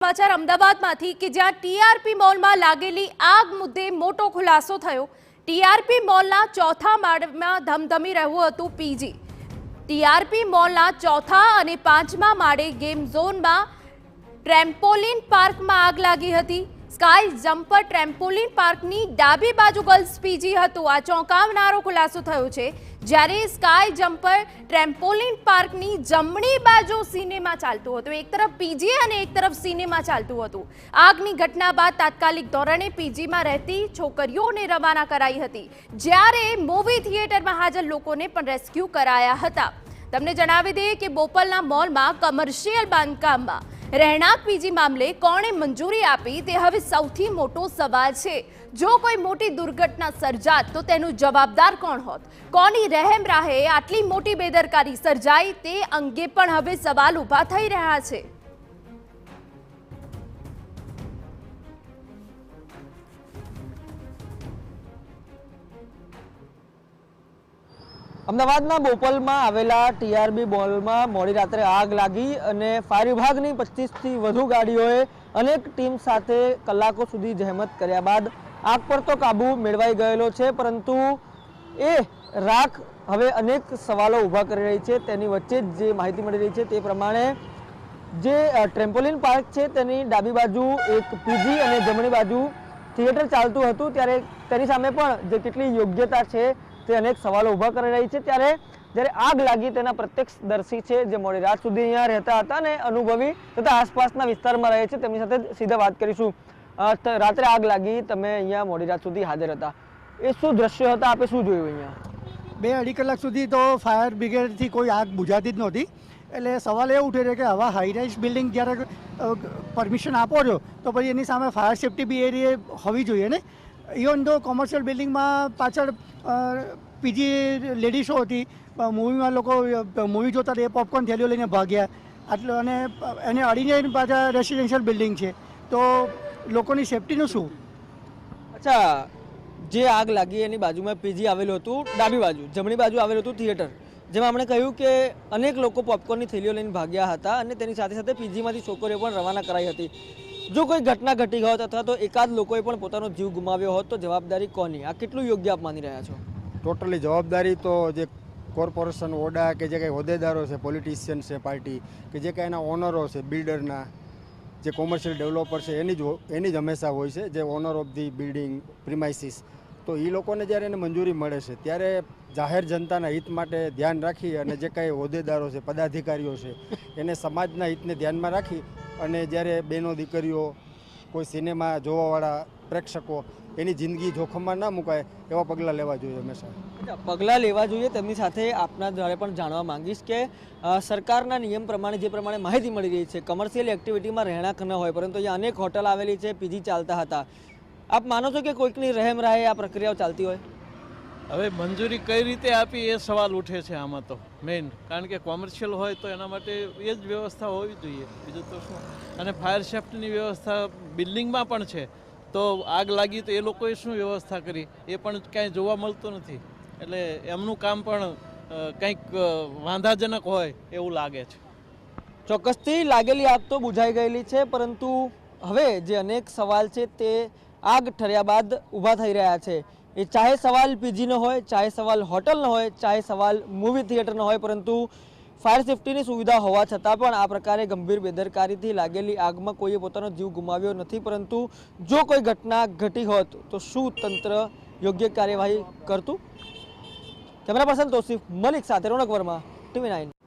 સમાચાર અમદાવાદમાંથી કે જ્યાં ટીઆરપી મોલમાં લાગેલી આગ મુદ્દે મોટો ખુલાસો થયો। ટીઆરપી મોલના ચોથા માળમાં ધમધમી રહ્યું હતું પીજી। ટીઆરપી મોલના ચોથા અને પાંચમા માળે ગેમ ઝોનમાં ટ્રેમ્પોલિન પાર્કમાં આગ લાગી હતી। સ્કાય જમ્પર ટ્રેમ્પોલિન પાર્કની ડાબી બાજુ ગર્લ્સ પીજી હતું। આ ચોંકાવનારો ખુલાસો થયો છે। જ્યારે સ્કાય જમ્પર ટ્રેમ્પોલિન પાર્કની જમણી બાજુ સિનેમા ચાલતું હતું। એક તરફ પીજી અને એક તરફ સિનેમા ચાલતું હતું। આગની ઘટના બાદ તાત્કાલિક ધોરણે પીજીમાં રહેતી છોકરીઓને રવાના કરાઈ હતી, જ્યારે મૂવી થિયેટરમાં હાજર લોકોને પણ રેસ્ક્યુ કરાયા હતા। તમને જણાવી દઈએ કે બોપલના મોલમાં કમર્શિયલ બાંધકામમાં રહેણાંક પીજી મામલે કોણે મંજૂરી આપી તે હવે સૌથી મોટો સવાલ છે। જો કોઈ મોટી દુર્ઘટના સર્જાત તો તેનું જવાબદાર કોણ હોત? કોની રહેમ રાહે આટલી મોટી બેદરકારી સર્જાઈ તે અંગે પણ હવે સવાલ ઊભા થઈ રહ્યા છે। અમદાવાદના બોપલમાં આવેલા ટીઆરબી મોલમાં મોડી રાત્રે આગ લાગી અને ફાયર વિભાગની 25થી વધુ ગાડીઓએ અનેક ટીમ સાથે કલાકો સુધી જહેમત કર્યા બાદ આગ પર તો કાબુ મેળવાઈ ગયેલો છે, પરંતુ એ રાખ હવે અનેક સવાલો ઊભા કરી રહી છે। તેની વચ્ચે જ જે માહિતી મળી રહી છે તે પ્રમાણે જે ટ્રેમ્પોલિન પાર્ક છે તેની ડાબી બાજુ એક પીજી અને જમણી બાજુ થિયેટર ચાલતું હતું, ત્યારે તેની સામે પણ જે કેટલી યોગ્યતા છે તે અનેક સવાલો ઊભા કરી રહી છે। ત્યારે જ્યારે આગ લાગી તેના પ્રત્યક્ષદર્શી છે જે મોડી રાત સુધી અહીંયા રહેતા હતા અને અનુભવી તથા આસપાસના વિસ્તારમાં રહે છે, તેમની સાથે સીધા વાત કરીશું। રાત્રે આગ લાગી, તમે અહીંયા મોડી રાત સુધી હાજર હતા, એ શું દ્રશ્યો હતા, આપે શું જોયું? અહીંયા 2-2.5 કલાક સુધી તો ફાયર બ્રિગેડથી કોઈ આગ બુઝાતી જ નહોતી। એટલે સવાલ એ ઉઠે છે કે આવા હાઈરાઇઝ બિલ્ડિંગ જ્યારે પરમિશન આપો છો તો પછી એની સામે ફાયર સેફ્ટી બી એરિયા હોવી જોઈએ ને। ઇવન તો કોમર્શિયલ બિલ્ડિંગમાં પાછળ પીજી લેડીઝો હતી, મૂવીમાં લોકો મૂવી જોતા હતા, એ પોપકોર્ન થેલીઓ લઈને ભાગ્યા આટલું, અને એને અડીને પાછા રેસિડેન્શિયલ બિલ્ડિંગ છે, તો લોકોની સેફ્ટીનું શું? અચ્છા, જે આગ લાગી એની બાજુમાં પીજી આવેલું હતું, ડાબી બાજુ, જમણી બાજુ આવેલું હતું થિયેટર, જેમાં આપણે કહ્યું કે અનેક લોકો પોપકોર્નની થેલીઓ લઈને ભાગ્યા હતા અને તેની સાથે સાથે પીજીમાંથી છોકરીઓ પણ રવાના કરાઈ હતી। જો કોઈ ઘટના ઘટી હોત અથવા તો એકાદ લોકોએ પણ પોતાનો જીવ ગુમાવ્યો હોત તો જવાબદારી કોની? આ કેટલું યોગ્ય આપ માની રહ્યા છો? ટોટલી જવાબદારી તો જે કોર્પોરેશન ઓડા કે જે કંઈ હોદ્દેદારો છે, પોલિટિશિયન છે, પાર્ટી કે જે કંઈ એના ઓનરો છે, બિલ્ડરના જે કોમર્શિયલ ડેવલપર છે એની જ હંમેશા હોય છે, જે honour of the building premises. તો એ લોકોને જ્યારે એને મંજૂરી મળે છે ત્યારે જાહેર જનતાના હિત માટે ધ્યાન રાખી અને જે કાંઈ હોદ્દેદારો છે, પદાધિકારીઓ છે, એને સમાજના હિતને ધ્યાનમાં રાખી અને જ્યારે બહેનો દીકરીઓ, કોઈ સિનેમા જોવાવાળા પ્રેક્ષકો એની જિંદગી જોખમમાં ના મુકાય એવા પગલાં લેવા જોઈએ હંમેશા। પગલાં લેવા જોઈએ, તેમની સાથે આપના દ્વારા પણ જાણવા માંગીશ કે સરકારના નિયમ પ્રમાણે જે પ્રમાણે માહિતી મળી રહી છે, કમર્શિયલ એક્ટિવિટીમાં રહેણાંક ન હોય, પરંતુ અહીંયા અનેક હોટલ આવેલી છે, પીજી ચાલતા હતા, આપ માનો છો કે કોઈકની રહેમ રાહે આ પ્રક્રિયાઓ ચાલતી હોય? હવે મંજૂરી કઈ રીતે આપી એ સવાલ ઉઠે છે આમાં તો મેઇન, કારણ કે કોમર્શિયલ હોય તો એના માટે એ જ વ્યવસ્થા હોવી જોઈએ, બીજું તો શું। અને ફાયર સેફ્ટીની વ્યવસ્થા બિલ્ડિંગમાં પણ છે, તો આગ લાગી તો એ લોકોએ શું વ્યવસ્થા કરી એ પણ કાંઈ જોવા મળતું નથી, એટલે એમનું કામ પણ કંઈક વાંધાજનક હોય એવું લાગે છે। ચોક્કસથી લાગેલી આગ તો બુઝાઈ ગયેલી છે, પરંતુ હવે જે અનેક સવાલ છે તે આગ ઠર્યા બાદ ઊભા થઈ રહ્યા છે। એ ચાહે સવાલ પીજીનો હોય, ચાહે સવાલ હોટલનો હોય, ચાહે સવાલ મૂવી થિયેટરનો હોય, પરંતુ ફાયર સેફ્ટીની સુવિધા હોવા છતાં પણ આ પ્રકારે ગંભીર બેદરકારીથી લાગેલી આગમાં કોઈએ પોતાનો જીવ ગુમાવ્યો નથી, પરંતુ જો કોઈ ઘટના ઘટી હોત તો શું તંત્ર યોગ્ય કાર્યવાહી કરતું? કેમેરા પર્સન તોસીફ મલિક સાથે રોનક વર્મા, TV9।